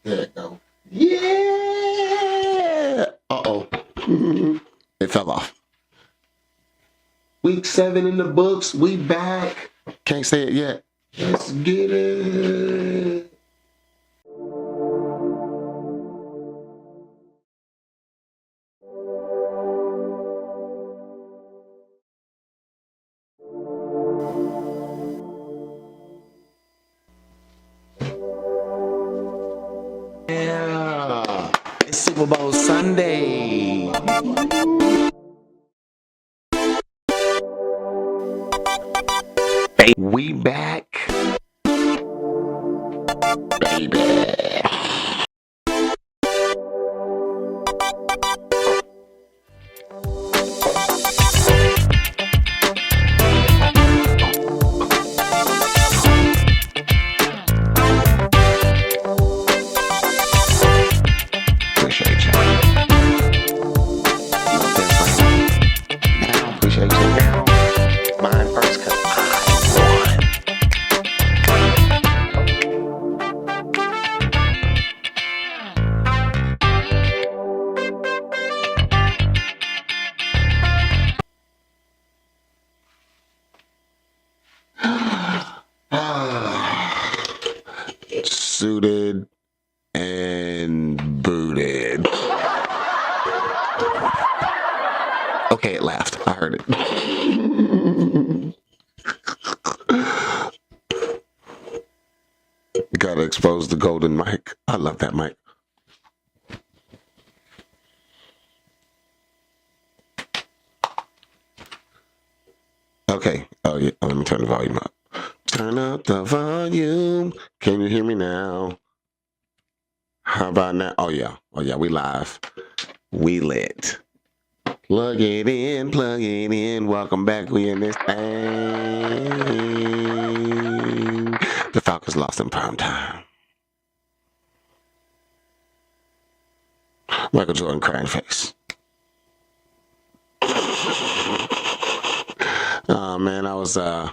There it go. Yeah. Uh-oh. It fell off. Week 7 in the books. We back. Can't say it yet. Let's get it. Yeah. It's Super Bowl Sunday. We back. Baby. Appreciate you. Now, appreciate you now. Mine first, cause suited and booted. Okay, it laughed. I heard it. Gotta expose the golden mic. I love that mic. Okay. Oh, yeah. Let me turn the volume up. Turn up the volume. Can you hear me now? How about now? Oh, yeah. Oh, yeah. We live. We lit. Plug it in. Plug it in. Welcome back. We in this thing. The Falcons lost in prime time. Michael Jordan crying face. Oh, man. I was so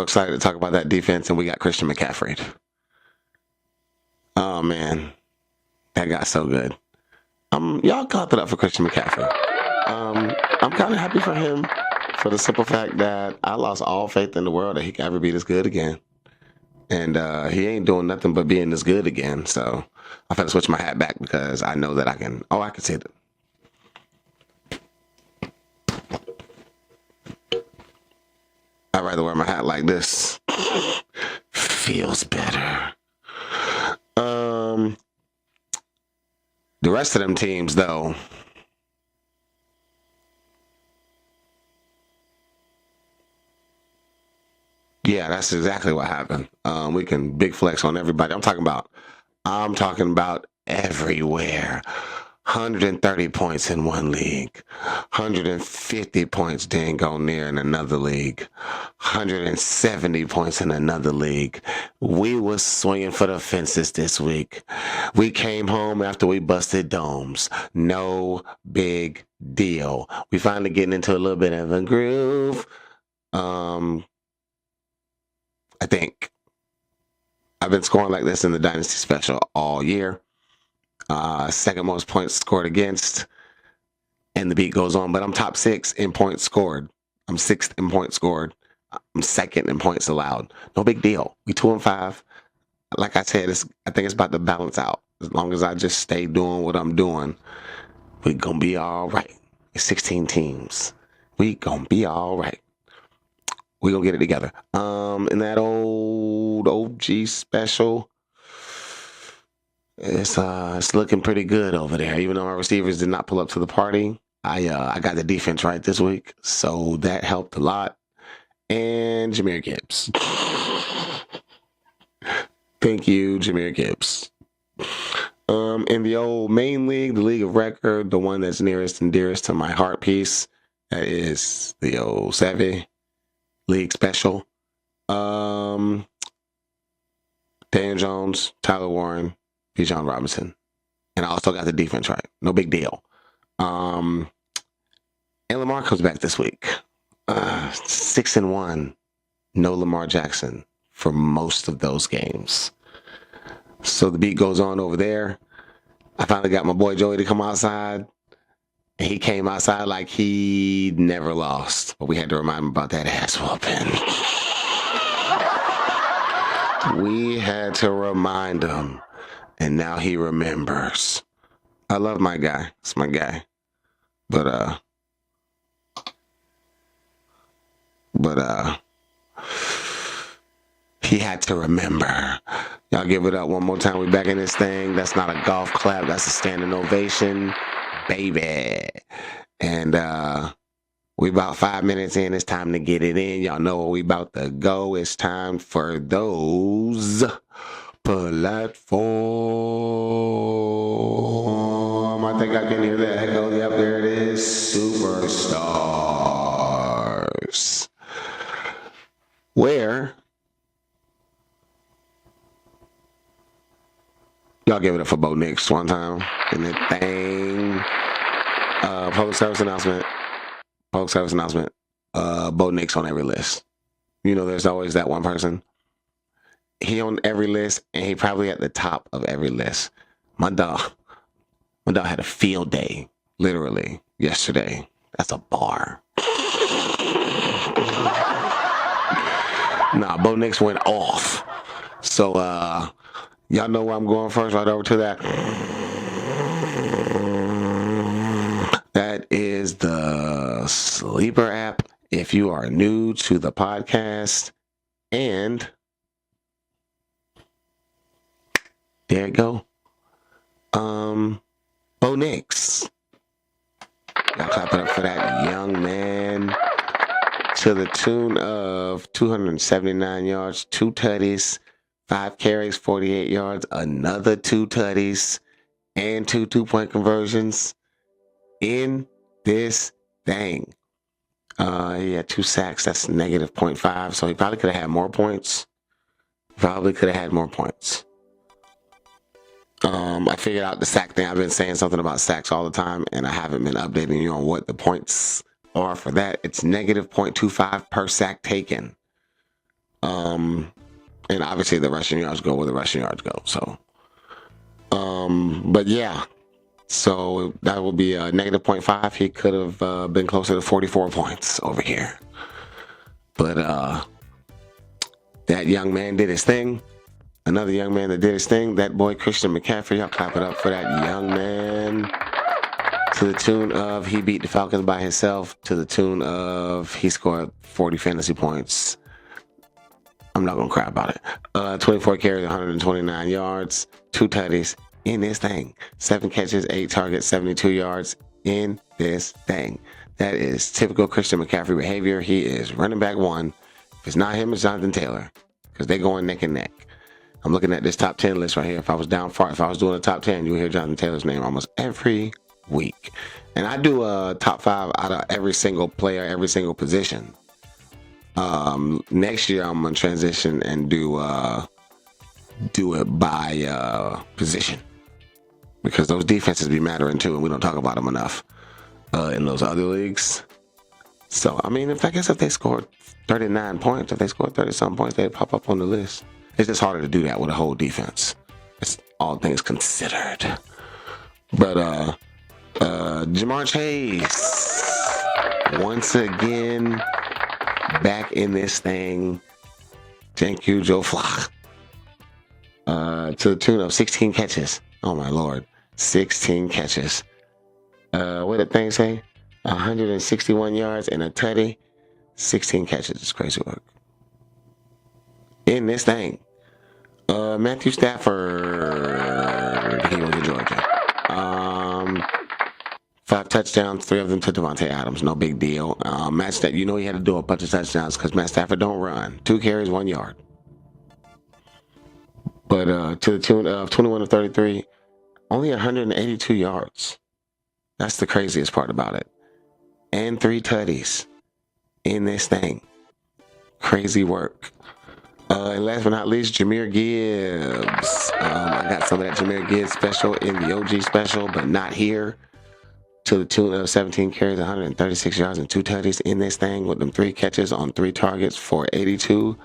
excited to talk about that defense, and we got Christian McCaffrey. Oh, man. That got so good. Y'all clap it up for Christian McCaffrey. I'm kind of happy for him for the simple fact that I lost all faith in the world that he could ever be this good again. And he ain't doing nothing but being this good again. So I've had to switch my hat back because I know that I can see it. I'd rather wear my hat like this. Feels better. The rest of them teams, though. Yeah, that's exactly what happened. We can big flex on everybody. I'm talking about everywhere. 130 points in one league. 150 points didn't go near in another league. 170 points in another league. We was swinging for the fences this week. We came home after we busted domes. No big deal. We finally getting into a little bit of a groove. I think I've been scoring like this in the Dynasty Special all year. Second most points scored against, and the beat goes on. But I'm top 6 in points scored. I'm 6th in points scored. I'm 2nd in points allowed. No big deal. We 2-5. Like I said, I think it's about to balance out. As long as I just stay doing what I'm doing, we gonna be all right. It's 16 teams. We gonna be all right. We gonna get it together. In that old OG special, it's looking pretty good over there. Even though our receivers did not pull up to the party, I got the defense right this week, so that helped a lot. And Jahmyr Gibbs. Thank you, Jahmyr Gibbs. In the old main league, the league of record, the one that's nearest and dearest to my heart piece, that is the old Savvy League Special. Daniel Jones, Tyler Warren, Bijan Robinson. And I also got the defense right. No big deal. And Lamar comes back this week. 6-1. No Lamar Jackson for most of those games. So the beat goes on over there. I finally got my boy Joey to come outside. And he came outside like he never lost. But we had to remind him about that ass whooping. We had to remind him. And now he remembers. I love my guy. It's my guy. But he had to remember. Y'all give it up one more time. We back in this thing. That's not a golf clap. That's a standing ovation, baby. And we about 5 minutes in. It's time to get it in. Y'all know where we about to go. It's time for those platform. I think I can hear that echo. Yep, there it is. Superstars. Where y'all give it up for Bo Nix one time in the thing. Public service announcement. Bo Nix on every list. You know, there's always that one person. He on every list, and he probably at the top of every list. My dog had a field day, literally, yesterday. That's a bar. Nah, Bo Nix went off. So, y'all know where I'm going first, right over to that. That is the Sleeper app. If you are new to the podcast, and there you go. Bo Nix. Y'all clap it up for that young man. To the tune of 279 yards, 2 tutties, 5 carries, 48 yards, another 2 tutties, and 2 2-point conversions in this thing. He had 2 sacks. That's negative 0.5. So he probably could have had more points. I figured out the sack thing. I've been saying something about sacks all the time, and I haven't been updating you on what the points are for that. It's negative 0.25 per sack taken. And obviously the rushing yards go where the rushing yards go. So, but yeah. So that will be a negative 0.5. He could have been closer to 44 points over here. But that young man did his thing. Another young man that did his thing, that boy Christian McCaffrey. Y'all clap it up for that young man. To the tune of he beat the Falcons by himself. To the tune of he scored 40 fantasy points. I'm not going to cry about it. 24 carries, 129 yards, 2 tutties in this thing. 7 catches, 8 targets, 72 yards in this thing. That is typical Christian McCaffrey behavior. He is running back 1. If it's not him, it's Jonathan Taylor. Because they're going neck and neck. I'm looking at this top 10 list right here. If I was down far, if I was doing a top 10, you would hear Jonathan Taylor's name almost every week. And I do a top 5 out of every single player, every single position. Next year I'm gonna transition and do it by position, because those defenses be mattering too, and we don't talk about them enough in those other leagues. So I mean, if they scored 39 points, if they scored 30-something points, they'd pop up on the list. It's just harder to do that with a whole defense. It's all things considered. But Ja'Marr Chase once again back in this thing. Thank you, Joe Flacco. To the tune of 16 catches. Oh my Lord, 16 catches. What did the thing say? 161 yards and a tutty. 16 catches. It's crazy work. In this thing. Matthew Stafford. He was in Georgia. 5 touchdowns, 3 of them to Devontae Adams. No big deal. Matt Stafford, you know he had to do a bunch of touchdowns because Matt Stafford don't run. 2 carries, 1 yard. But to the tune of 21 of 33, only 182 yards. That's the craziest part about it. And 3 tutties in this thing. Crazy work. And last but not least, Jahmyr Gibbs. I got some of that Jahmyr Gibbs special in the OG special, but not here. To the tune of 17 carries, 136 yards, and 2 tutties in this thing with them 3 catches on 3 targets for 82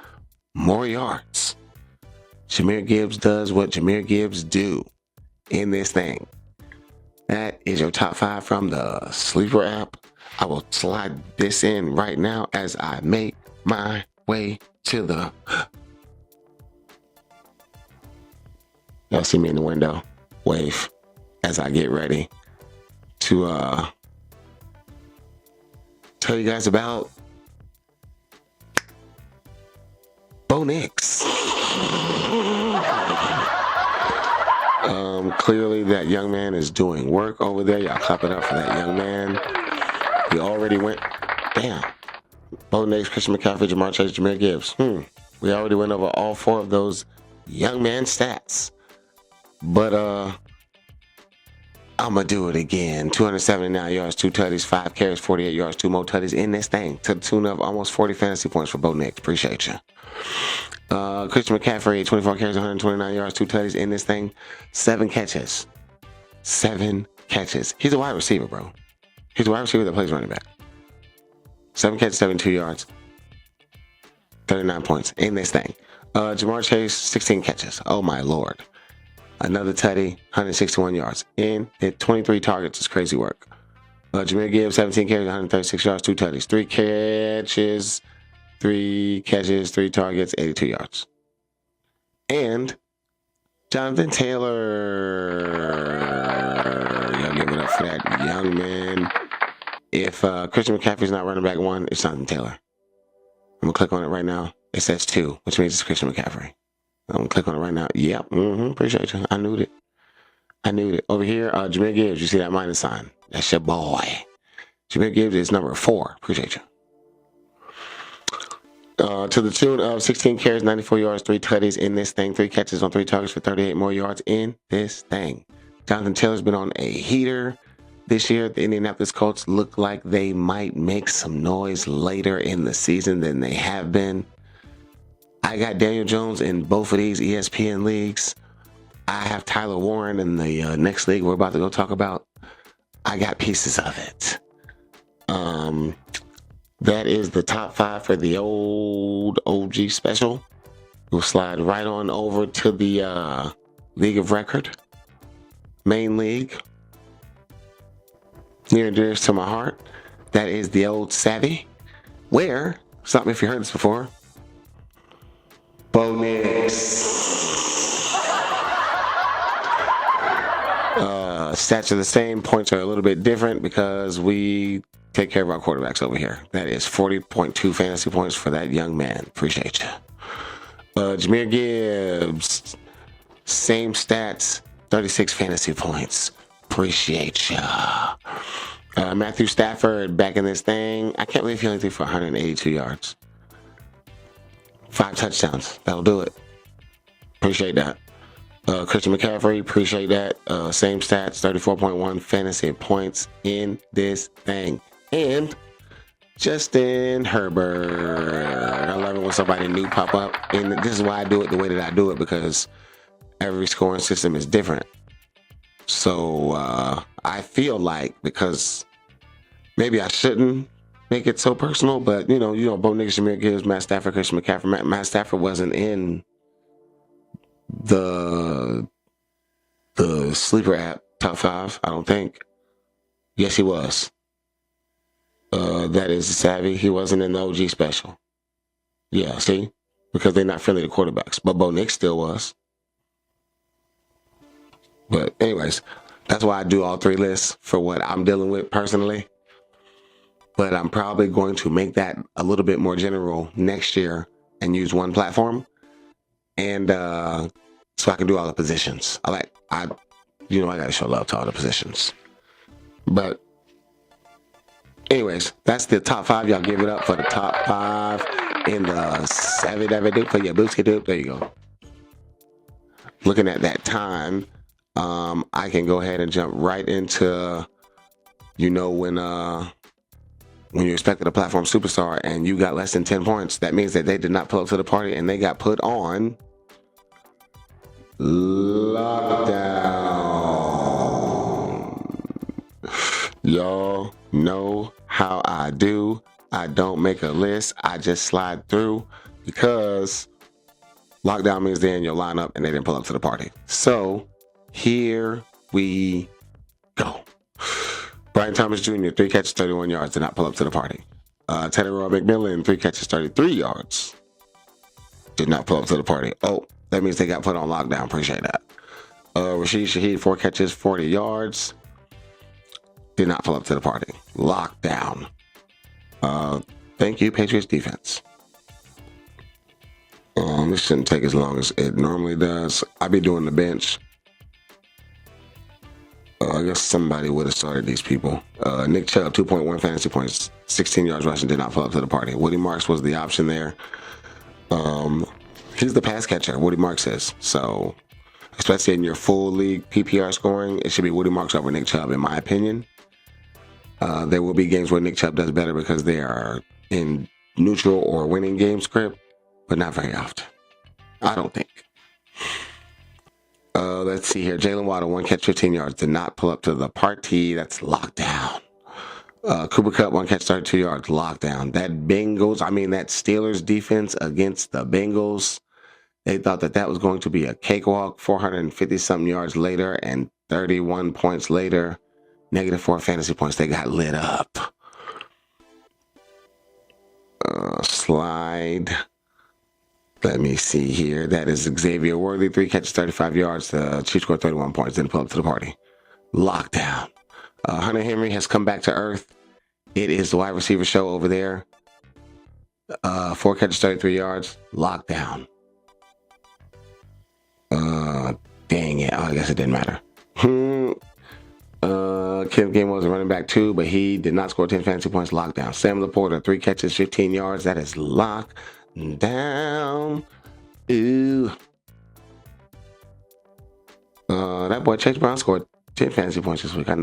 more yards. Jahmyr Gibbs does what Jahmyr Gibbs do in this thing. That is your top 5 from the Sleeper app. I will slide this in right now as I make my way to the... Y'all see me in the window. Wave as I get ready to tell you guys about Bo Nix. Clearly that young man is doing work over there. Y'all clap it up for that young man. He already went, damn. Bo Nix, Christian McCaffrey, Ja'Marr Chase, Jahmyr Gibbs. We already went over all 4 of those young man stats. But I'm going to do it again. 279 yards, 2 tutties, 5 carries, 48 yards, 2 more tutties in this thing to the tune of almost 40 fantasy points for Bo Nix. Appreciate you. Christian McCaffrey, 24 carries, 129 yards, 2 tutties in this thing, 7 catches. 7 catches. He's a wide receiver, bro. He's a wide receiver that plays running back. 7 catches, 72 yards, 39 points in this thing. Ja'Marr Chase, 16 catches. Oh my Lord. Another tutty, 161 yards. In at 23 targets is crazy work. Jahmyr Gibbs, 17 carries, 136 yards, 2 tutties. 3 catches, 3 targets, 82 yards. And Jonathan Taylor. Y'all give it up for that young man. If Christian McCaffrey's not running back 1, it's Jonathan Taylor. I'm going to click on it right now. It says 2, which means it's Christian McCaffrey. I'm going to click on it right now. Yep. Appreciate you. I knew it. Over here, Jahmyr Gibbs. You see that minus sign? That's your boy. Jahmyr Gibbs is number 4. Appreciate you. To the tune of 16 carries, 94 yards, 3 tutties in this thing, 3 catches on 3 targets for 38 more yards in this thing. Jonathan Taylor's been on a heater this year. The Indianapolis Colts look like they might make some noise later in the season than they have been. I got Daniel Jones in both of these ESPN leagues. I have Tyler Warren in the next league we're about to go talk about. I got pieces of it. That is the top 5 for the old OG special. We'll slide right on over to the League of Record, main league. Near and dearest to my heart. That is the old Savvy. Where, stop me if you heard this before, Bo Nix. Stats are the same. Points are a little bit different because we take care of our quarterbacks over here. That is 40.2 fantasy points for that young man. Appreciate you. Jahmyr Gibbs, same stats, 36 fantasy points. Appreciate you. Matthew Stafford back in this thing. I can't believe he only threw for 182 yards. 5 touchdowns. That'll do it. Appreciate that. Christian McCaffrey, appreciate that. Same stats, 34.1 fantasy points in this thing. And Justin Herbert. I love it when somebody new pop up. And this is why I do it the way that I do it, because every scoring system is different. So I feel like, because maybe I shouldn't make it so personal, but you know, Bo Nix, Jahmyr Gibbs, Matt Stafford, Christian McCaffrey. Matt Stafford wasn't in the Sleeper app top 5, I don't think. Yes, he was. That is Savvy. He wasn't in the OG special. Yeah, see? Because they're not friendly to quarterbacks. But Bo Nix still was. But anyways, that's why I do all 3 lists for what I'm dealing with personally. But I'm probably going to make that a little bit more general next year and use one platform. And so I can do all the positions. I got to show love to all the positions. But anyways, that's the top 5. Y'all give it up for the top 5 in the 7 that we do for your Booski Doop. There you go. Looking at that time, I can go ahead and jump right into, when you expected a platform superstar and you got less than 10 points, that means that they did not pull up to the party and they got put on lockdown. Y'all know how I do. I don't make a list. I just slide through because Lockdown means they're in your lineup and they didn't pull up to the party. So here we go. Brian Thomas Jr., 3 catches, 31 yards, did not pull up to the party. Teddy Roy McMillan, 3 catches, 33 yards, did not pull up to the party. Oh, that means they got put on lockdown. Appreciate that. Rashid Shaheed, 4 catches, 40 yards, did not pull up to the party. Lockdown. Thank you, Patriots defense. This shouldn't take as long as it normally does. I'll be doing the bench. I guess somebody would have started these people. Nick Chubb, 2.1 fantasy points, 16 yards rushing, did not pull up to the party. Woody Marks was the option there. He's the pass catcher, Woody Marks is. So, especially in your full league PPR scoring, it should be Woody Marks over Nick Chubb, in my opinion. There will be games where Nick Chubb does better because they are in neutral or winning game script, but not very often. I don't think. Let's see here. Jalen Waddle, 1 catch, 15 yards, did not pull up to the party. That's lockdown. Cooper Kupp, 1 catch, 32 yards, lockdown. That Steelers defense against the Bengals, they thought that was going to be a cakewalk. 450-something yards later and 31 points later, -4 fantasy points. They got lit up. Slide. Let me see here. That is Xavier Worthy, 3 catches, 35 yards. The Chiefs scored 31 points. Didn't pull up to the party. Lockdown. Hunter Henry has come back to earth. It is the wide receiver show over there. 4 catches, 33 yards. Lockdown. Dang it. I guess it didn't matter. Kenneth Gainwell was a running back too, but he did not score 10 fantasy points. Lockdown. Sam Laporta, 3 catches, 15 yards. That is lockdown. Ooh. That boy Chase Brown scored 10 fantasy points this week. I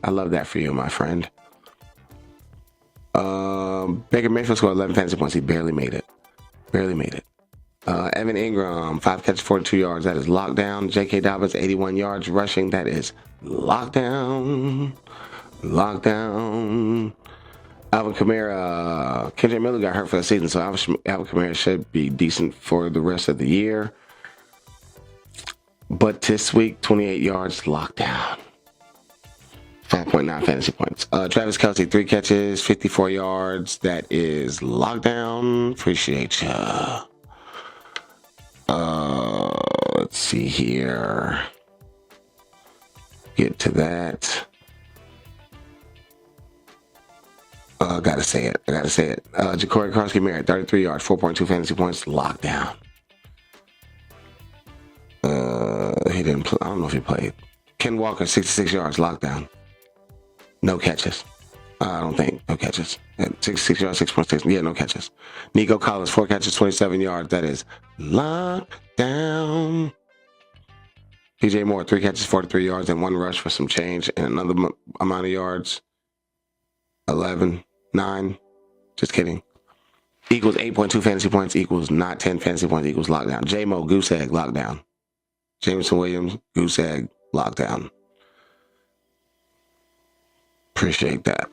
love that for you, my friend. Baker Mayfield scored 11 fantasy points. He barely made it. Evan Ingram, 5 catches, 42 yards. That is lockdown. J.K. Dobbins, 81 yards rushing. That is lockdown. Alvin Kamara, Kendrick Miller got hurt for the season, so Alvin Kamara should be decent for the rest of the year. But this week, 28 yards, lockdown. 5.9 fantasy points. Travis Kelce, 3 catches, 54 yards. That is lockdown. Appreciate ya. Let's see here. Get to that. I gotta say it. Ja'Cory Carson Merritt, 33 yards, 4.2 fantasy points, lockdown. He didn't play. I don't know if he played. Ken Walker, 66 yards, lockdown. No catches. I don't think. No catches. 66 yards, 6.6. Yeah, no catches. Nico Collins, 4 catches, 27 yards. That is lockdown. PJ Moore, 3 catches, 43 yards, and 1 rush for some change, and another amount of yards. 11, 9. Just kidding. Equals 8.2 fantasy points, equals not 10 fantasy points, equals lockdown. J-Mo, goose egg, lockdown. Jameson Williams, goose egg, lockdown. Appreciate that.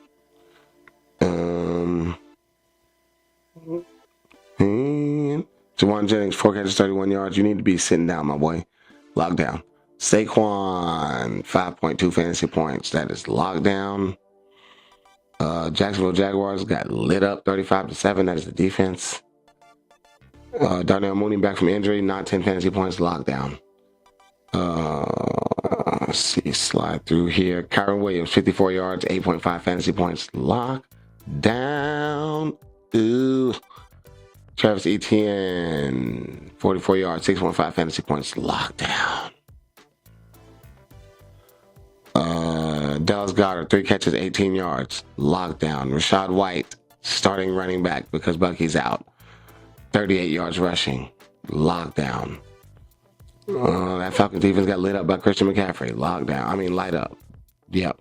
Jawan Jennings, 4 catches, 31 yards. You need to be sitting down, my boy. Lockdown. Saquon, 5.2 fantasy points. That is lockdown. Jacksonville Jaguars got lit up 35-7. That is the defense. Darnell Mooney back from injury, not 10 fantasy points, lockdown. Let's see, slide through here. Kyron Williams, 54 yards, 8.5 fantasy points, lockdown. Ooh. Travis Etienne, 44 yards, 6.5 fantasy points, lockdown. Dallas Goedert, 3 catches, 18 yards, lockdown. Rashad White, starting running back because Bucky's out, 38 yards rushing, lockdown. That Falcons defense got lit up by Christian McCaffrey, lockdown. Light up. Yep.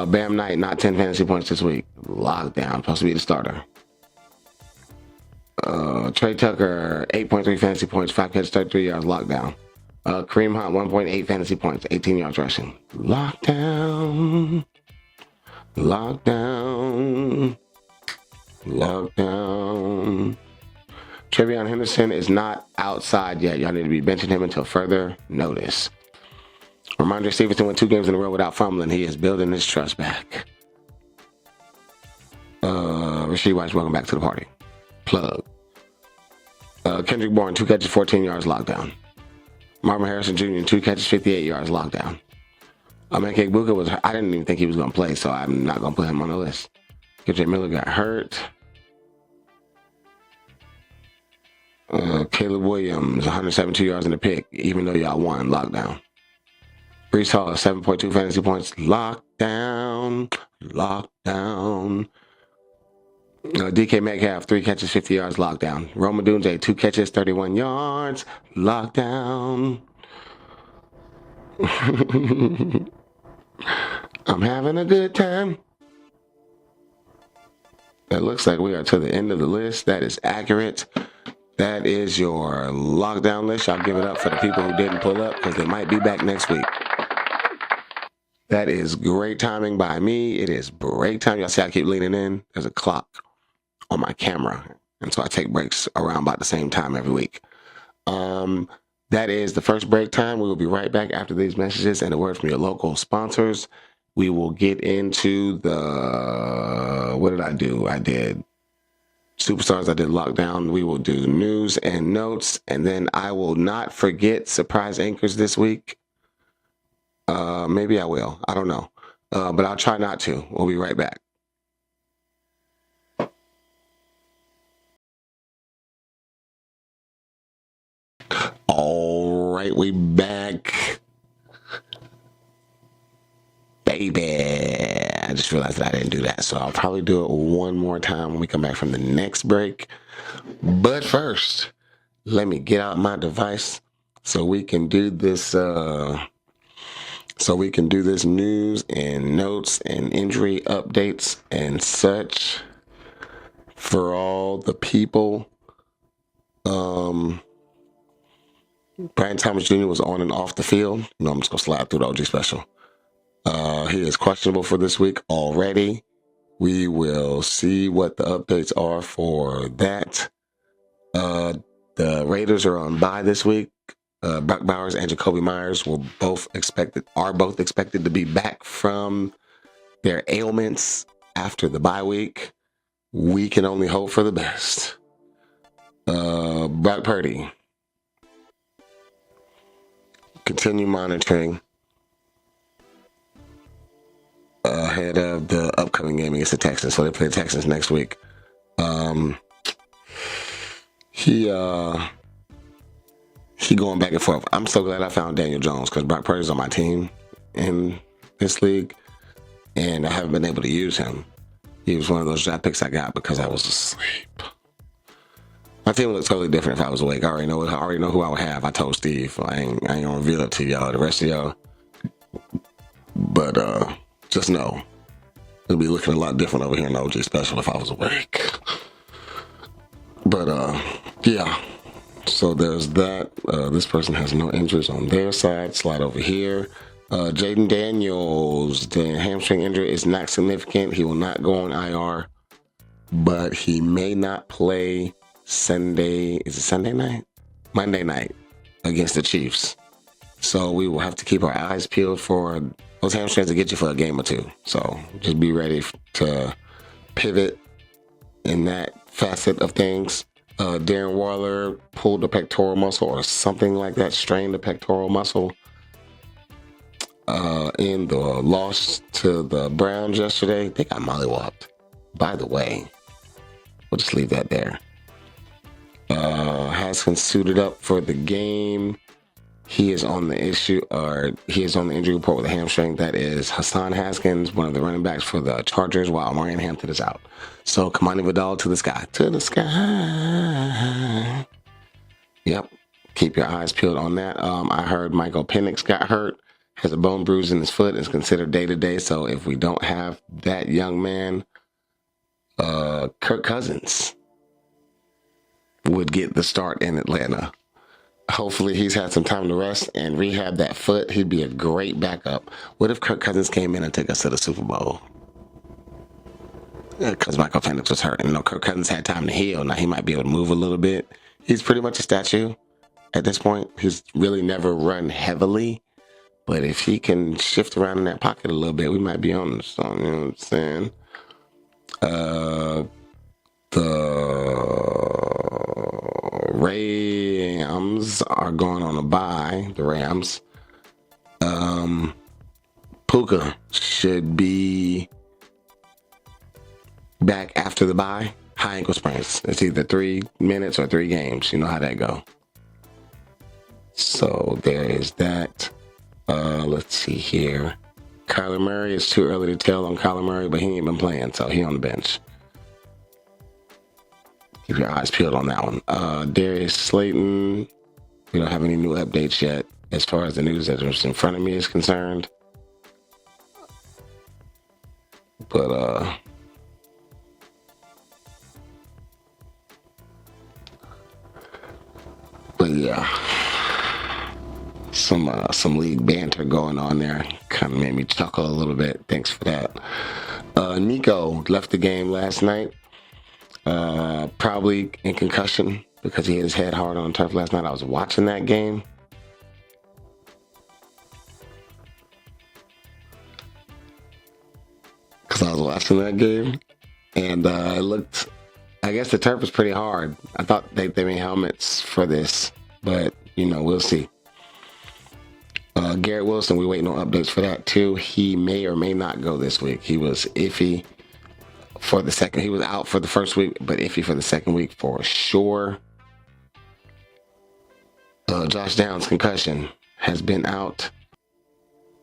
Bam Knight, not 10 fantasy points this week, lockdown. Supposed to be the starter. Trey Tucker, 8.3 fantasy points, 5 catches, 33 yards, lockdown. Kareem Hunt, 1.8 fantasy points, 18 yards rushing. Lockdown. Trevion Henderson is not outside yet. Y'all need to be benching him until further notice. Ramondre Stevenson went 2 games in a row without fumbling. He is building his trust back. Rasheed White, welcome back to the party. Plug. Kendrick Bourne, 2 catches, 14 yards, lockdown. Marvin Harrison Jr., 2 catches, 58 yards, lockdown. Emeka Egbuka I didn't even think he was going to play, so I'm not going to put him on the list. KJ Miller got hurt. Caleb Williams, 172 yards in the pick, even though y'all won, lockdown. Breece Hall, 7.2 fantasy points, lockdown. DK Metcalf, 3 catches, 50 yards, lockdown. Rome Odunze, 2 catches, 31 yards, lockdown. I'm having a good time. It looks like we are to the end of the list. That is accurate. That is your lockdown list. I'll give it up for the people who didn't pull up because they might be back next week. That is great timing by me. It is break time. Y'all see I keep leaning in? There's a clock on my camera. And so I take breaks around about the same time every week. That is the first break time. We will be right back after these messages and a word from your local sponsors. We will get into the, what did I do? I did Superstars, I did Lockdown. We will do news and notes. And then I will not forget surprise anchors this week. Maybe I will. I don't know. But I'll try not to. We'll be right back. All right, we back. Baby. I just realized that I didn't do that. So I'll probably do it one more time when we come back from the next break. But first, let me get out my device so we can do this news and notes and injury updates and such for all the people. Brian Thomas Jr. was on and off the field. No, I'm just going to slide through the OG special. He is questionable for this week already. We will see what the updates are for that. The Raiders are on bye this week. Brock Bowers and Jacoby Myers are both expected to be back from their ailments after the bye week. We can only hope for the best. Brock Purdy. Continue monitoring ahead of the upcoming game against the Texans. So they play the Texans next week. He going back and forth. I'm so glad I found Daniel Jones because Brock Purdy's on my team in this league, and I haven't been able to use him. He was one of those draft picks I got because I was asleep. My team looks totally different if I was awake. I already know who I would have. I told Steve. I ain't gonna reveal it to y'all, the rest of y'all. But just know it'll be looking a lot different over here in the OG special if I was awake. But yeah. So there's that. This person has no injuries on their side. Slide over here. Jaden Daniels, the hamstring injury is not significant. He will not go on IR, but he may not play Sunday. Is it Sunday night? Monday night against the Chiefs. So we will have to keep our eyes peeled for those hamstrings to get you for a game or two. So just be ready to pivot in that facet of things. Darren Waller pulled the pectoral muscle or something like that, strained the pectoral muscle in the loss to the Browns yesterday. They got mollywopped, by the way. We'll just leave that there. Haskins suited up for the game. He is on the injury report with a hamstring. That is Hassan Haskins, one of the running backs for the Chargers, while Marion Hampton is out. So Kamani Vidal to the sky. To the sky. Yep. Keep your eyes peeled on that. I heard Michael Penix got hurt, has a bone bruise in his foot, is considered day-to-day. So if we don't have that young man, Kirk Cousins would get the start in Atlanta. Hopefully he's had some time to rest and rehab that foot. He'd be a great backup. What if Kirk Cousins came in and took us to the Super Bowl? because Michael Penix was hurt. And Kirk Cousins had time to heal. Now he might be able to move a little bit. He's pretty much a statue at this point. He's really never run heavily. But if he can shift around in that pocket a little bit, we might be on something. You know what I'm saying? The Rams are going on a bye. The Rams. Puka should be back after the bye. High ankle sprains. It's either 3 minutes or 3 games. You know how that go. So there is that. Let's see here. Kyler Murray, it's too early to tell on Kyler Murray, but he ain't been playing, so he on the bench. Keep your eyes peeled on that one. Darius Slayton, we don't have any new updates yet as far as the news that's in front of me is concerned. But yeah, some league banter going on there. Kind of made me chuckle a little bit. Thanks for that. Nico left the game last night, probably in concussion because he hit his head hard on turf last night. I was watching that game. And it looked, I guess the turf was pretty hard. I thought they made helmets for this, but we'll see. Garrett Wilson, we're waiting on updates for that too. He may or may not go this week. He was iffy for the second. He was out for the first week, but iffy for the second week for sure. Josh Downs, concussion, has been out.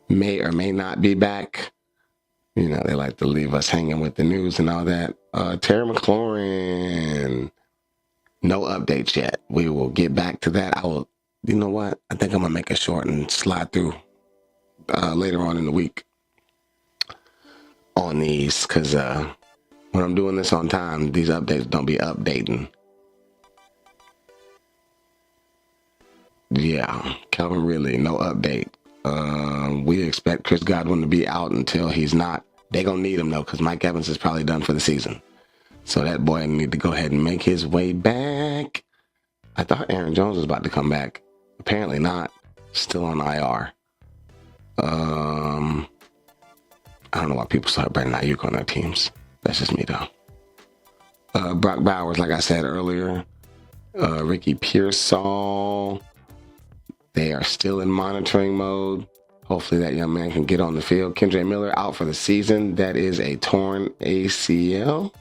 May or may not be back. They like to leave us hanging with the news and all that. Terry McLaurin, no updates yet. We will get back to that. You know what? I think I'm going to make it short and slide through later on in the week on these, because when I'm doing this on time, these updates don't be updating. Yeah, Calvin Ridley, no update. We expect Chris Godwin to be out until he's not. They're going to need him, though, because Mike Evans is probably done for the season. So that boy need to go ahead and make his way back. I thought Aaron Jones was about to come back. Apparently not. Still on IR. I don't know why people start Brandon Ayuk on their teams. That's just me, though. Brock Bowers, like I said earlier. Ricky Pearsall. They are still in monitoring mode. Hopefully that young man can get on the field. Kendre Miller out for the season. That is a torn ACL.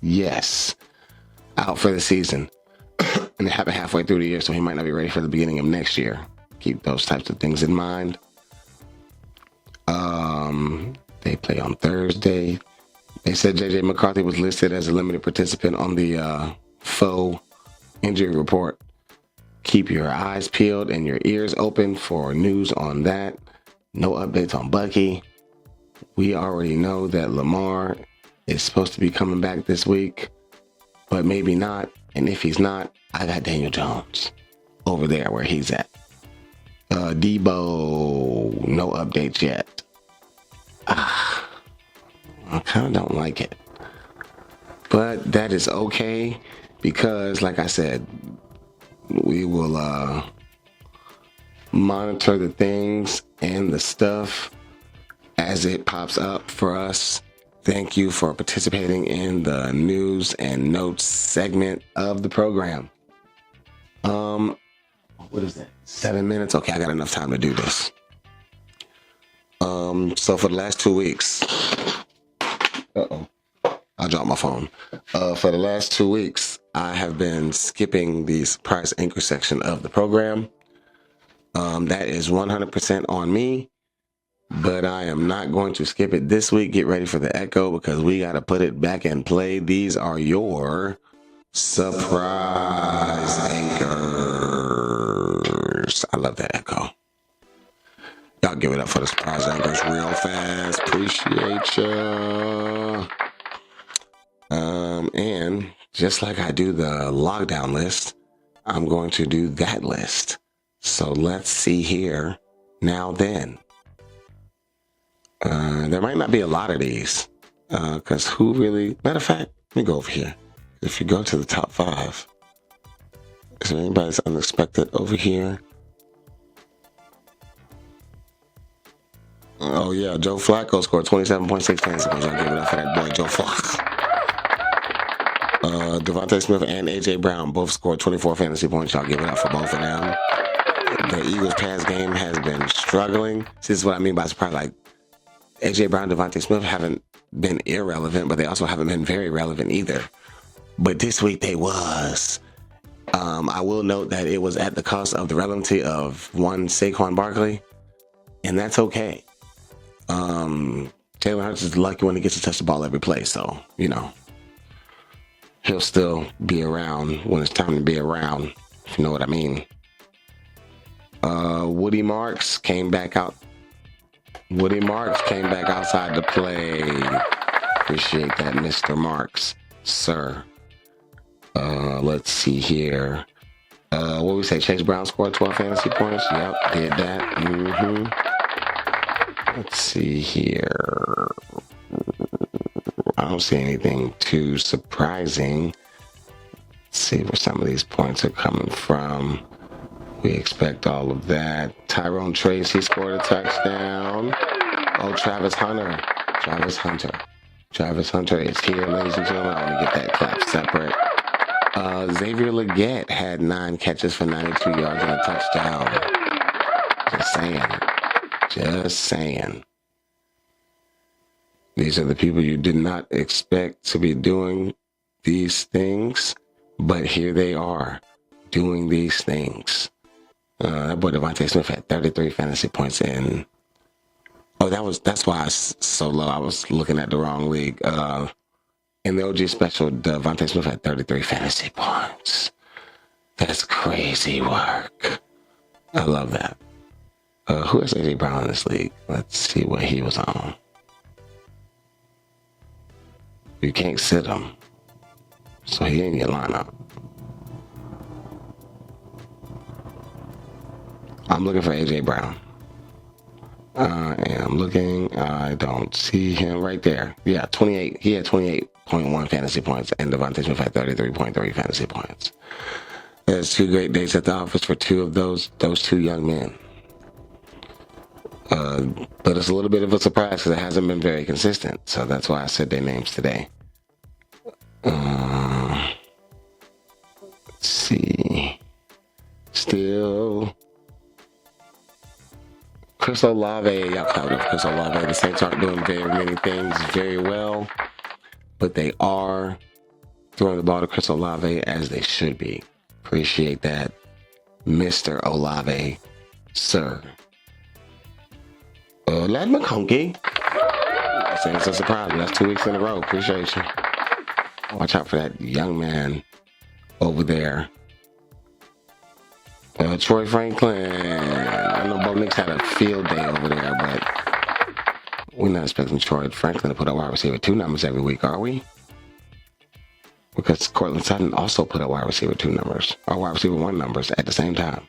Yes. Out for the season. And it happened halfway through the year, so he might not be ready for the beginning of next year. Keep those types of things in mind. They play on Thursday. They said JJ McCarthy was listed as a limited participant on the faux injury report. Keep your eyes peeled and your ears open for news on that. No updates on Bucky. We already know that Lamar is supposed to be coming back this week, but maybe not. And if he's not, I got Daniel Jones over there where he's at. Debo, no updates yet. I kind of don't like it. But that is okay because, like I said, we will monitor the things and the stuff as it pops up for us. Thank you for participating in the news and notes segment of the program. What is that? 7 minutes? Okay, I got enough time to do this. So for the last 2 weeks, I dropped my phone. For the last 2 weeks, I have been skipping the surprise anchor section of the program. That is 100% on me, but I am not going to skip it this week. Get ready for the echo because we got to put it back in play. These are your surprise anchors. I love that echo. Y'all give it up for the surprise anchors real fast. Appreciate ya. And just like I do the lockdown list, I'm going to do that list. So let's see here. Now then. There might not be a lot of these. Because who really? Matter of fact, let me go over here. If you go to the top 5, is there anybody that's unexpected over here? Oh yeah, Joe Flacco scored 27.6 fantasy points. I'll give it up for that boy Joe Flacco. Devontae Smith and AJ Brown both scored 24 fantasy points. I'll give it up for both of them. The Eagles' pass game has been struggling. This is what I mean by surprise. Like AJ Brown, Devontae Smith haven't been irrelevant, but they also haven't been very relevant either. But this week they was. I will note that it was at the cost of the relevancy of one Saquon Barkley, and that's okay. Jalen Hurts is lucky when he gets to touch the ball every play, so he'll still be around when it's time to be around, if you know what I mean. Woody Marks came back out. Woody Marks came back outside to play. Appreciate that, Mr. Marks, sir. Let's see here. What we say? Chase Brown scored 12 fantasy points. Yep, did that. Let's see here. I don't see anything too surprising. Let's see where some of these points are coming from. We expect all of that. Tyrone Tracy scored a touchdown. Oh, Travis Hunter is here, ladies and gentlemen. I want to get that clap separate. Xavier Legette had 9 catches for 92 yards and a touchdown. Just saying. These are the people you did not expect to be doing these things, but here they are doing these things. That boy Devontae Smith had 33 fantasy points in. Oh, that's why I was so low. I was looking at the wrong league. In the OG special, Devontae Smith had 33 fantasy points. That's crazy work. I love that. Who is AJ Brown in this league? Let's see what he was on. You can't sit him, so he ain't in your lineup. I'm looking for AJ Brown. And I'm looking. I don't see him right there. Yeah, 28. He had 28.1 fantasy points, and Devontae Smith had 33.3 fantasy points. There's 2 great days at the office for 2 of those 2 young men. But it's a little bit of a surprise because it hasn't been very consistent. So that's why I said their names today. Let's see. Still, Chris Olave. Y'all caught up Chris Olave. The Saints aren't doing very many things very well, but they are throwing the ball to Chris Olave as they should be. Appreciate that, Mr. Olave, sir. Lad McConkey. Saying it's a surprise, but that's 2 weeks in a row. Appreciate you. Watch out for that young man over there. Troy Franklin. I know Bo Nix had a field day over there, but we're not expecting Troy Franklin to put up wide receiver 2 numbers every week, are we? Because Cortland Sutton also put up wide receiver 2 numbers, or wide receiver 1 numbers at the same time.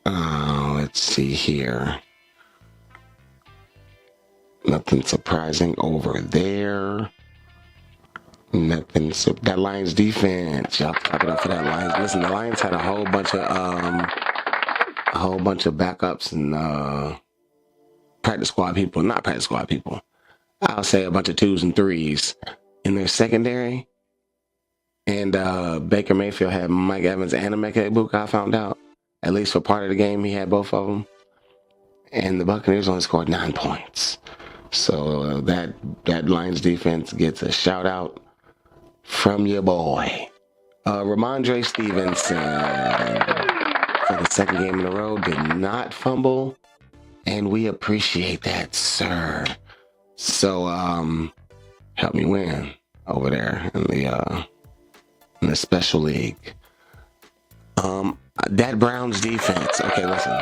Let's see here. Nothing surprising over there. That Lions defense. Y'all clap it up for that Lions. Listen, the Lions had a whole bunch of backups and practice squad people. Not practice squad people. I'll say a bunch of 2s and 3s in their secondary. And Baker Mayfield had Mike Evans and Emeka Egbuka, I found out. At least for part of the game, he had both of them. And the Buccaneers only scored 9 points. So that Lions defense gets a shout out from your boy. Ramondre Stevenson, for the 2nd game in a row, did not fumble. And we appreciate that, sir. So help me win over there in the special league. That Browns defense. Okay, listen.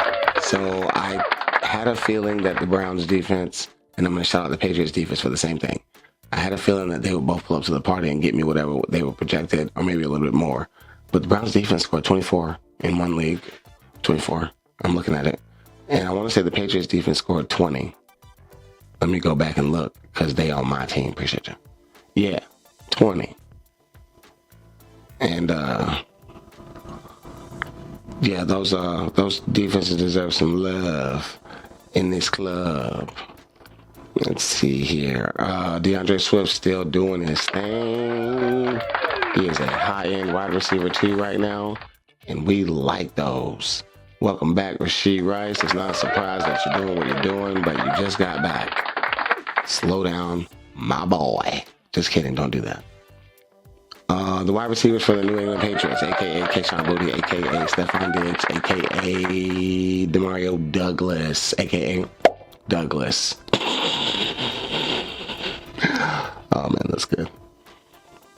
So I had a feeling that the Browns defense, and I'm going to shout out the Patriots defense for the same thing. I had a feeling that they would both pull up to the party and get me whatever they were projected, or maybe a little bit more. But the Browns defense scored 24 in one league. 24. I'm looking at it. And I want to say the Patriots defense scored 20. Let me go back and look because they on my team. Appreciate you. Yeah, 20. And yeah, those defenses deserve some love in this club. Let's see here. DeAndre Swift still doing his thing. He is a high-end wide receiver too right now, and we like those. Welcome back, Rashee Rice. It's not a surprise that you're doing what you're doing, but you just got back. Slow down, my boy. Just kidding, don't do that. The wide receivers for the New England Patriots, a.k.a. Kayshon Boutte, a.k.a. Stephon Diggs, a.k.a. Demario Douglas, a.k.a. Douglas. Oh, man, that's good.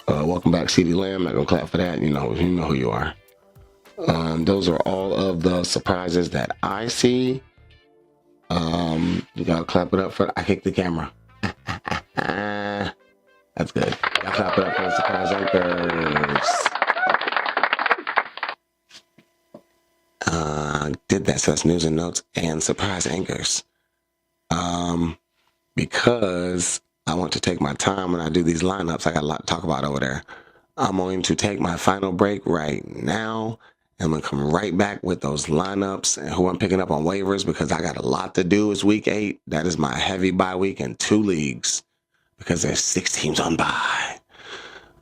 Welcome back, CeeDee Lamb. Not going to clap for that. You know who you are. Those are all of the surprises that I see. You got to clap it up for... I kicked the camera. That's good. I'll clap it up for the surprise anchors. Did that, so that's news and notes and surprise anchors. Because I want to take my time when I do these lineups. I got a lot to talk about over there. I'm going to take my final break right now. I'm going to come right back with those lineups and who I'm picking up on waivers because I got a lot to do. It's week 8. That is my heavy bye week in 2 leagues because there's 6 teams on bye.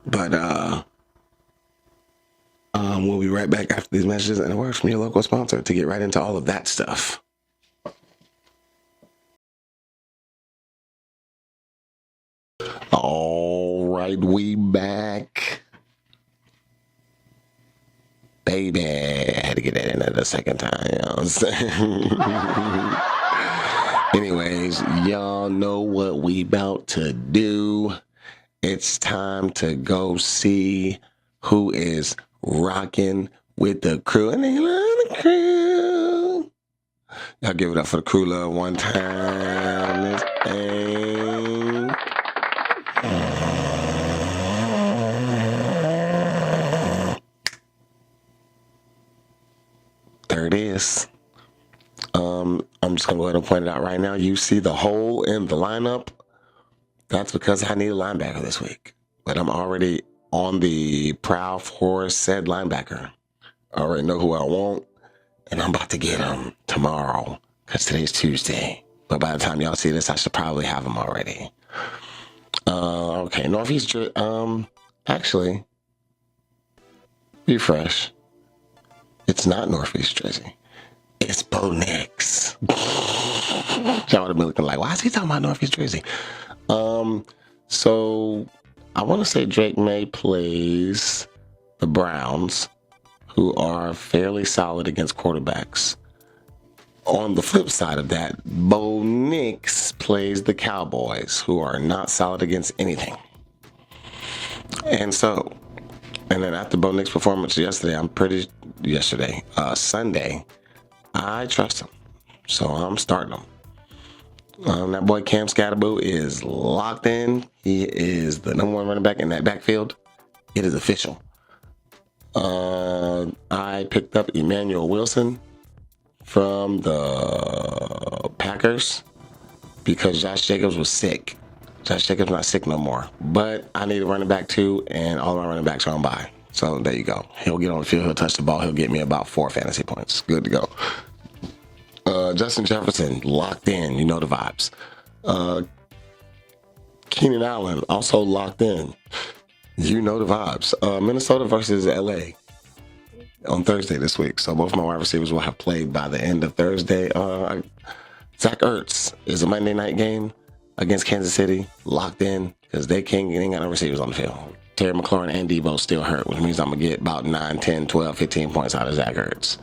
But we'll be right back after these messages and a word from your local sponsor to get right into all of that stuff. All right, we back. Baby, I had to get that in at the second time. You know what I'm saying? Anyways, y'all know what we about to do. It's time to go see who is rocking with the crew. And they love the crew. Y'all give it up for the crew love one time. This thing. There it is. I'm just going to go ahead and point it out right now. You see the hole in the lineup. That's because I need a linebacker this week. But I'm already on the prowl for said linebacker. I already know who I want. And I'm about to get him tomorrow because today's Tuesday. But by the time y'all see this, I should probably have him already. Okay, Northeast, actually, refresh. It's not Northeast Jersey. It's Bo Nix. Y'all would have been looking like, why is he talking about Northeast Jersey? So I want to say Drake May plays the Browns, who are fairly solid against quarterbacks. On the flip side of that, Bo Nix plays the Cowboys, who are not solid against anything. And then after Bo Nix's performance yesterday, Sunday, I trust him. So I'm starting him. That boy Cam Scatterboo is locked in. He is the number 1 running back in that backfield. It is official. I picked up Emmanuel Wilson from the Packers because Josh Jacobs was sick. Josh Jacobs not sick no more. But I need a running back too, and all my running backs are on bye. So there you go. He'll get on the field, he'll touch the ball, he'll get me about 4 fantasy points. Good to go. Justin Jefferson, locked in. You know the vibes. Keenan Allen, also locked in. You know the vibes. Minnesota versus LA on Thursday this week. So both my wide receivers will have played by the end of Thursday. Zach Ertz is a Monday night game against Kansas City, locked in because they ain't got no receivers on the field. Terry McLaurin and Debo still hurt, which means I'm going to get about 9, 10, 12, 15 points out of Zach Ertz.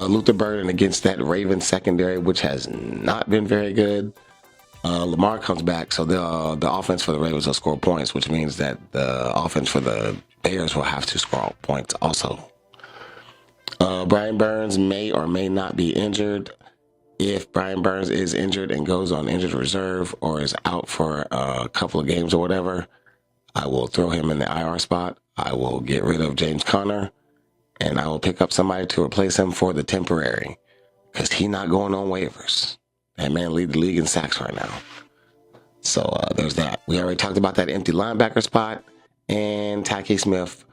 Luther Burden against that Ravens secondary, which has not been very good. Lamar comes back, so the offense for the Ravens will score points, which means that the offense for the Bears will have to score points also. Brian Burns may or may not be injured. If Brian Burns is injured and goes on injured reserve or is out for a couple of games or whatever, I will throw him in the IR spot. I will get rid of James Conner, and I will pick up somebody to replace him for the temporary because he's not going on waivers. That man lead the league in sacks right now. So there's that. We already talked about that empty linebacker spot. And Taki Smith,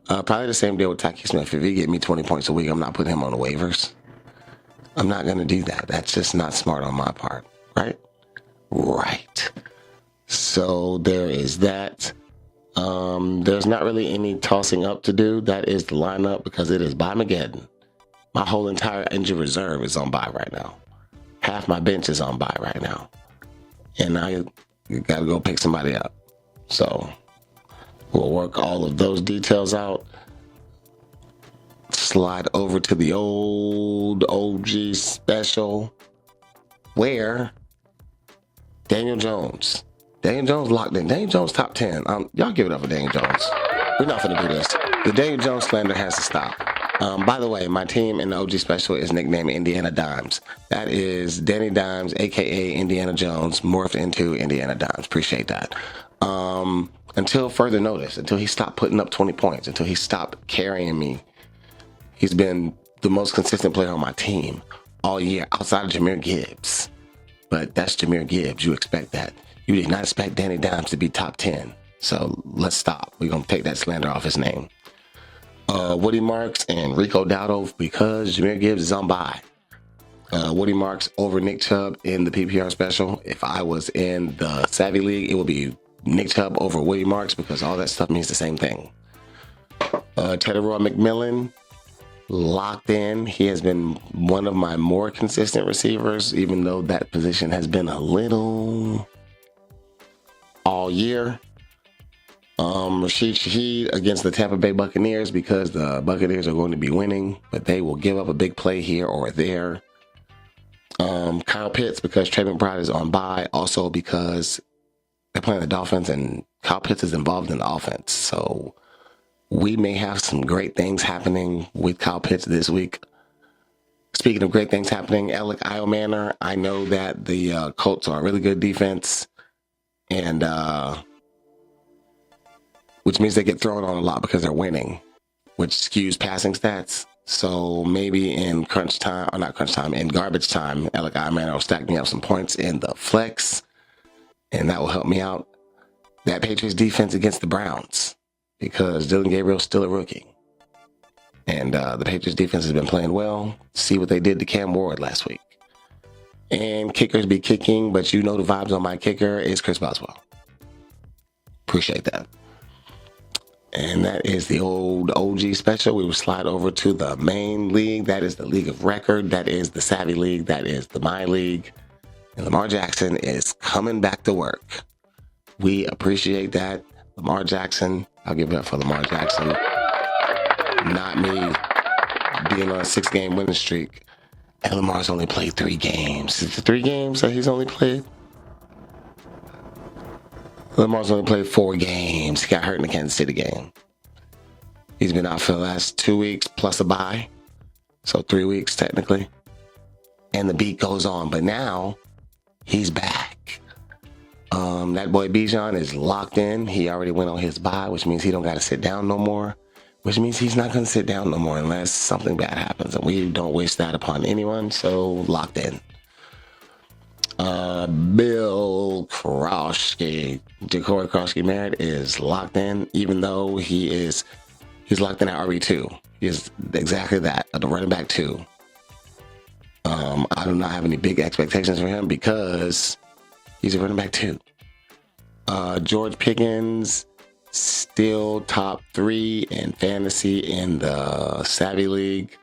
probably the same deal with Taki Smith. If he get me 20 points a week, I'm not putting him on the waivers. I'm not going to do that. That's just not smart on my part, right? Right. So there is that. There's not really any tossing up to do. That is the lineup because it is bye Mageddon. My whole entire injury reserve is on bye right now. Half my bench is on bye right now. And I got to go pick somebody up. So we'll work all of those details out. Slide over to the old OG special where Daniel Jones locked in. Daniel Jones top 10. Y'all give it up for Daniel Jones. We're not going to do this. The Daniel Jones slander has to stop. By the way, my team in the OG special is nicknamed Indiana Dimes. That is Danny Dimes, a.k.a. Indiana Jones, morphed into Indiana Dimes. Appreciate that. Until further notice, until he stopped putting up 20 points, until he stopped carrying me, he's been the most consistent player on my team all year outside of Jahmyr Gibbs. But that's Jahmyr Gibbs. You expect that. You did not expect Danny Dimes to be top 10. So let's stop. We're going to take that slander off his name. Woody Marks and Rico Dowdle because Jahmyr Gibbs is on bye. Woody Marks over Nick Chubb in the PPR special. If I was in the Savvy League, it would be Nick Chubb over Woody Marks because all that stuff means the same thing. Teddy Roy McMillan locked in. He has been one of my more consistent receivers, even though that position has been a little all year. Rashid Shaheed against the Tampa Bay Buccaneers because the Buccaneers are going to be winning, but they will give up a big play here or there. Kyle Pitts because Trey McBride is on bye, also because they're playing the Dolphins and Kyle Pitts is involved in the offense. So we may have some great things happening with Kyle Pitts this week. Speaking of great things happening, Alec Iomanner, I know that the Colts are a really good defense, and which means they get thrown on a lot because they're winning, which skews passing stats. So maybe in crunch time, or not crunch time, in garbage time, Alec Iomanner will stack me up some points in the flex, and that will help me out. That Patriots defense against the Browns, because Dylan Gabriel's still a rookie. And the Patriots defense has been playing well. See what they did to Cam Ward last week. And kickers be kicking, but you know the vibes on my kicker is Chris Boswell. Appreciate that. And that is the old OG special. We will slide over to the main league. That is the League of Record. That is the Savvy League. That is the My League. And Lamar Jackson is coming back to work. We appreciate that. Lamar Jackson, I'll give it up for Lamar Jackson. Not me being on a 6-game winning streak. And Lamar's only played 3 games. Is it 3 games that he's only played? Lamar's only played 4 games. He got hurt in the Kansas City game. He's been out for the last 2 weeks plus a bye. So 3 weeks technically. And the beat goes on. But now he's back. That boy Bijan is locked in. He already went on his bye, which means he don't got to sit down no more. Which means he's not going to sit down no more unless something bad happens. And we don't wish that upon anyone. So locked in. Bill Kroschke, Jacory Kroschke Merritt is locked in, even though he's locked in at RB2. He is exactly that, the running back 2. I do not have any big expectations for him because he's a running back 2. George Pickens, still top 3 in fantasy in the Savvy League.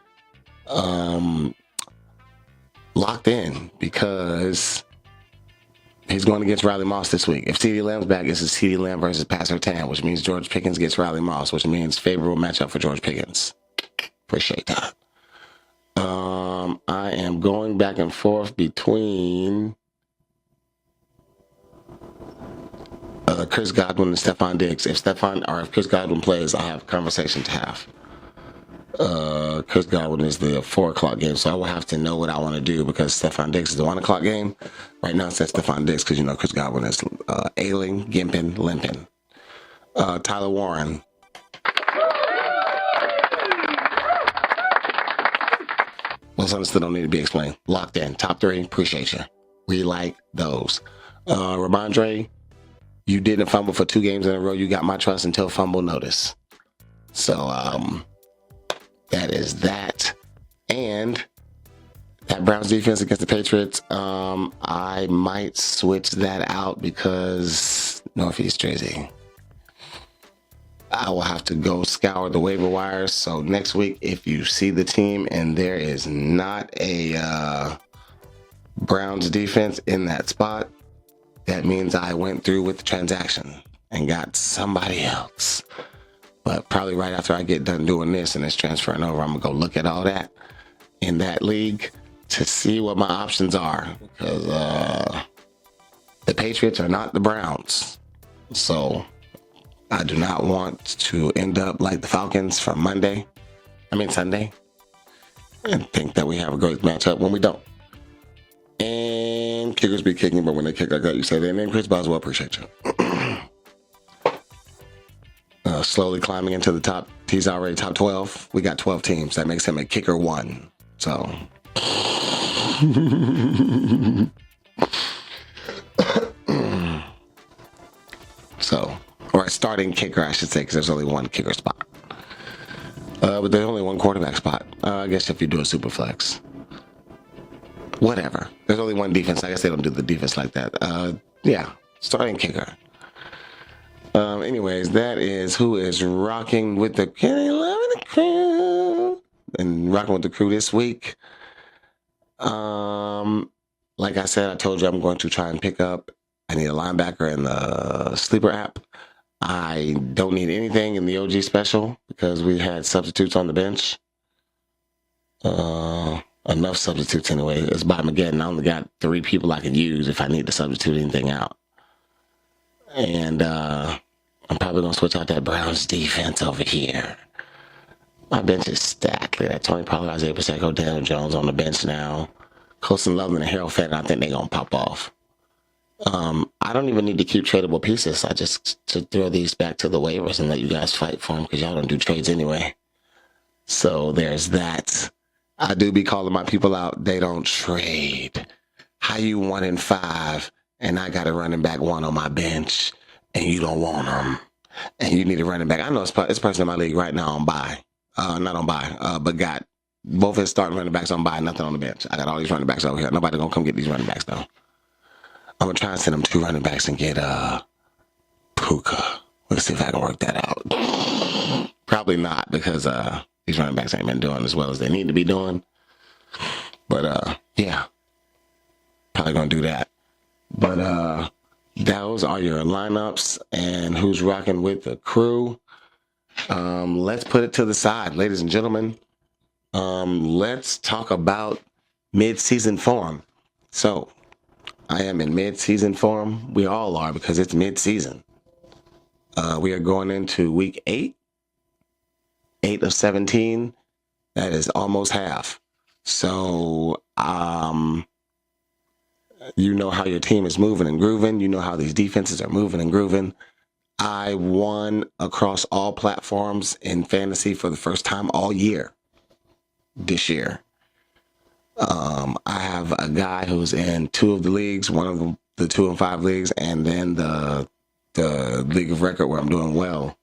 Locked in because he's going against Riley Moss this week. If CeeDee Lamb's back, it's a CeeDee Lamb versus Pat Surtain, which means George Pickens gets Riley Moss, which means favorable matchup for George Pickens. Appreciate that. I am going back and forth between Chris Godwin and Stephon Diggs. If Chris Godwin plays, I have a conversation to have. Chris Godwin is the 4 o'clock game, so I will have to know what I want to do because Stephon Diggs is the 1 o'clock game. Right now, it says Stephon Diggs because Chris Godwin is ailing, gimping, limping. Tyler Warren. What's understood don't need to be explained. Locked in. Top 3. Appreciate you. We like those. Ramondre, you didn't fumble for 2 games in a row. You got my trust until fumble notice. So that is that. And that Browns defense against the Patriots, I might switch that out because Northeast Jersey. I will have to go scour the waiver wires. So next week, if you see the team and there is not a Browns defense in that spot, that means I went through with the transaction and got somebody else. But probably right after I get done doing this and it's transferring over, I'm going to go look at all that in that league to see what my options are. Because the Patriots are not the Browns. So I do not want to end up like the Falcons from Sunday, and think that we have a great matchup when we don't. And kickers be kicking, but when they kick like that, you say their name. Chris Boswell, appreciate you. Slowly climbing into the top. He's already top 12. We got 12 teams. That makes him a kicker 1. So. Or a starting kicker, I should say, because there's only one kicker spot. But there's only one quarterback spot. I guess if you do a super flex. Whatever. There's only one defense. I guess they don't do the defense like that. Yeah, starting kicker. Anyways, that is who is rocking with the crew. And rocking with the crew this week. Like I said, I told you I'm going to try and pick up. I need a linebacker in the sleeper app. I don't need anything in the OG special because we had substitutes on the bench. Enough substitutes anyway. It's by Mageddon. I only got 3 people I can use if I need to substitute anything out. And I'm probably going to switch out that Browns defense over here. My bench is stacked. Look at that. Tony Pollard, Isaiah Pacheco, Daniel Jones on the bench now. Colson Loveland and Harold Fenton, I think they're going to pop off. I don't even need to keep tradable pieces. I just to throw these back to the waivers and let you guys fight for them because y'all don't do trades anyway. So there's that. I do be calling my people out. They don't trade. How you 1-5 and I got a running back 1 on my bench and you don't want them and you need a running back. I know it's a person in my league right now on buy. Not on buy, but got both his starting running backs on buy, nothing on the bench. I got all these running backs over here. Nobody gonna come get these running backs though. I'm gonna try and send them 2 running backs and get Puka. Let's see if I can work that out. Probably not because these running backs ain't been doing as well as they need to be doing. But yeah, probably gonna do that. But those are your lineups and who's rocking with the crew. Let's put it to the side, ladies and gentlemen. Let's talk about mid-season form. So I am in mid-season form. We all are because it's mid-season. We are going into week 8 of 17. That is almost half. So you know how your team is moving and grooving. You know how these defenses are moving and grooving. I won across all platforms in fantasy for the first time all year this year. I have a guy who's in 2 of the leagues, one of them, the 2 and 5 leagues, and then the league of record where I'm doing well.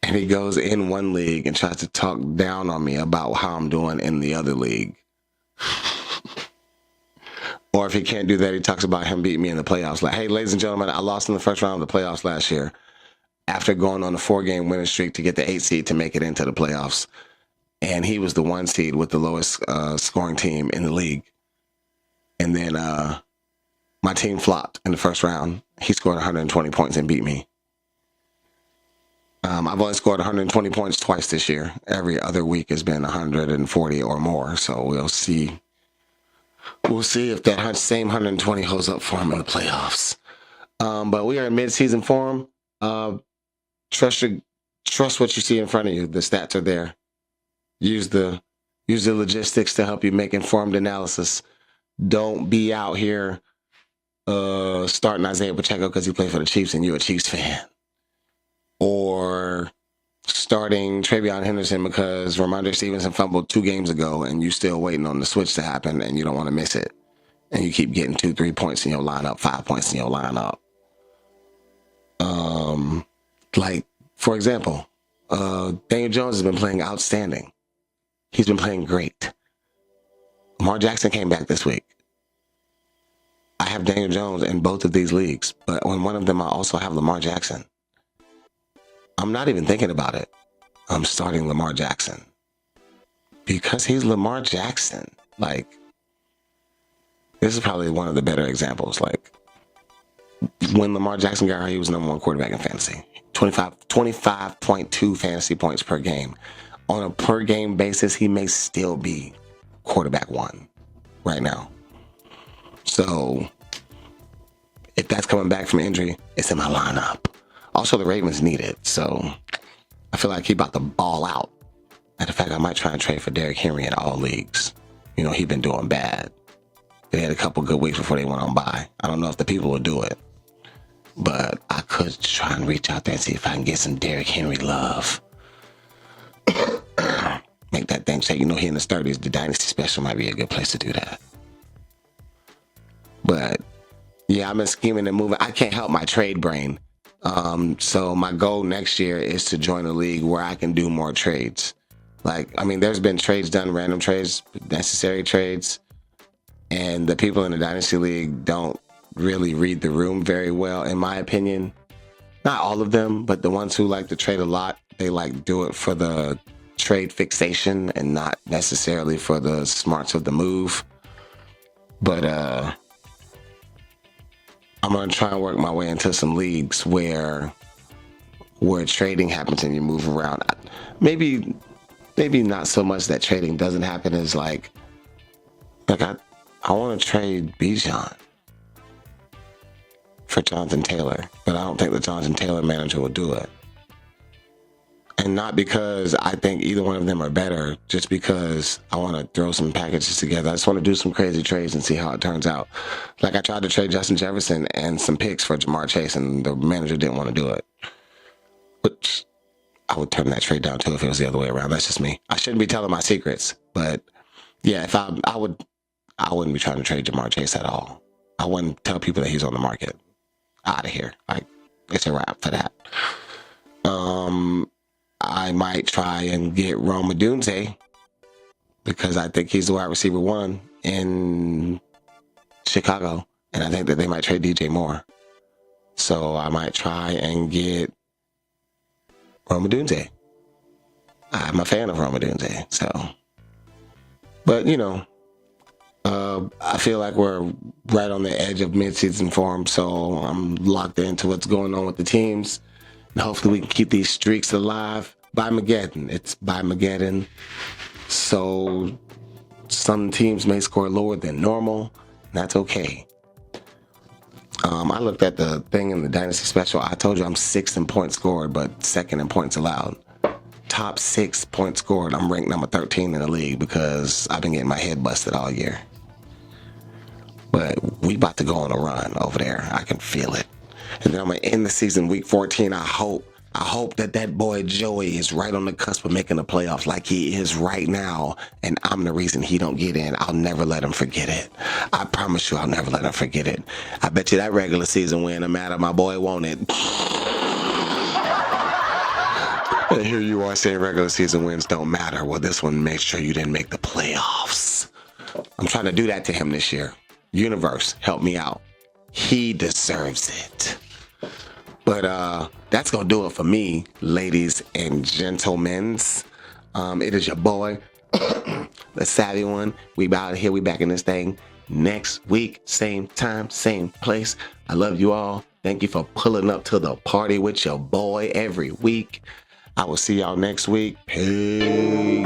And he goes in one league and tries to talk down on me about how I'm doing in the other league. Or if he can't do that, he talks about him beating me in the playoffs. Like, hey, ladies and gentlemen, I lost in the first round of the playoffs last year after going on a 4-game winning streak to get the 8 seed to make it into the playoffs. And he was the 1 seed with the lowest scoring team in the league. And then my team flopped in the first round. He scored 120 points and beat me. I've only scored 120 points twice this year. Every other week has been 140 or more. So we'll see. We'll see if that same 120 holds up for him in the playoffs. But we are in mid-season form. Trust what you see in front of you. The stats are there. Use the logistics to help you make informed analysis. Don't be out here starting Isaiah Pacheco because he played for the Chiefs and you're a Chiefs fan. Or starting Travion Henderson because Ramondre Stevenson fumbled 2 games ago and you still waiting on the switch to happen and you don't want to miss it. and you keep getting 2-3 points in your lineup, 5 points in your lineup. Like, for example, Daniel Jones has been playing outstanding. He's been playing great. Lamar Jackson came back this week. I have Daniel Jones in both of these leagues, but on one of them, I also have Lamar Jackson. I'm not even thinking about it. I'm starting Lamar Jackson because he's Lamar Jackson. Like, this is probably one of the better examples. Like, when Lamar Jackson got hurt, he was number one quarterback in fantasy. 25.2 fantasy points per game. On a per game basis, he may still be quarterback one right now. So if that's coming back from injury, it's in my lineup. Also, the Ravens need it. So I feel like he's about to ball out. Matter of fact, I might try and trade for Derrick Henry in all leagues. You know, he's been doing bad. They had a couple good weeks before they went on bye. I don't know if the people will do it. But I could try and reach out there and see if I can get some Derrick Henry love. Make that thing shake. You know, here in the 30s, the Dynasty Special might be a good place to do that. But, yeah, I've been scheming and moving. I can't help my trade brain. So my goal next year is to join a league where I can do more trades. Like, I mean, there's been trades done, random trades, necessary trades. And the people in the Dynasty League don't really read the room very well, in my opinion. Not all of them, but the ones who like to trade a lot, they like do it for the trade fixation and not necessarily for the smarts of the move. But I'm gonna try and work my way into some leagues where trading happens and you move around. Maybe not so much that trading doesn't happen as like I want to trade Bijan for Jonathan Taylor, but I don't think the Jonathan Taylor manager will do it. And not because I think either one of them are better, just because I want to throw some packages together. I just want to do some crazy trades and see how it turns out. Like, I tried to trade Justin Jefferson and some picks for Jamar Chase, and the manager didn't want to do it. Which I would turn that trade down too if it was the other way around. That's just me. I shouldn't be telling my secrets, but yeah, if I wouldn't be trying to trade Jamar Chase at all. I wouldn't tell people that he's on the market. Out of here. Like, it's a wrap for that. I might try and get Rome Odunze because I think he's the wide receiver one in Chicago, and I think that they might trade DJ Moore. So I might try and get Rome Odunze. I'm a fan of Rome Odunze, so. But, you know, I feel like we're right on the edge of midseason form, so I'm locked into what's going on with the teams. And hopefully we can keep these streaks alive. By Mageddon. It's by Mageddon. So some teams may score lower than normal. That's okay. I looked at the thing in the Dynasty Special. I told you I'm 6th in points scored, but 2nd in points allowed. Top 6 points scored. I'm ranked number 13 in the league because I've been getting my head busted all year. But we about to go on a run over there. I can feel it. And then I'm going to end the season week 14. I hope that boy Joey is right on the cusp of making the playoffs like he is right now. And I'm the reason he don't get in. I'll never let him forget it. I promise you I'll never let him forget it. I bet you that regular season win no matter, my boy, won't it? And here you are saying regular season wins don't matter. Well, this one makes sure you didn't make the playoffs. I'm trying to do that to him this year. Universe, help me out. He deserves it. But that's going to do it for me, ladies and gentlemen. It is your boy, the savvy one. We out here. We back in this thing next week. Same time, same place. I love you all. Thank you for pulling up to the party with your boy every week. I will see y'all next week. Peace.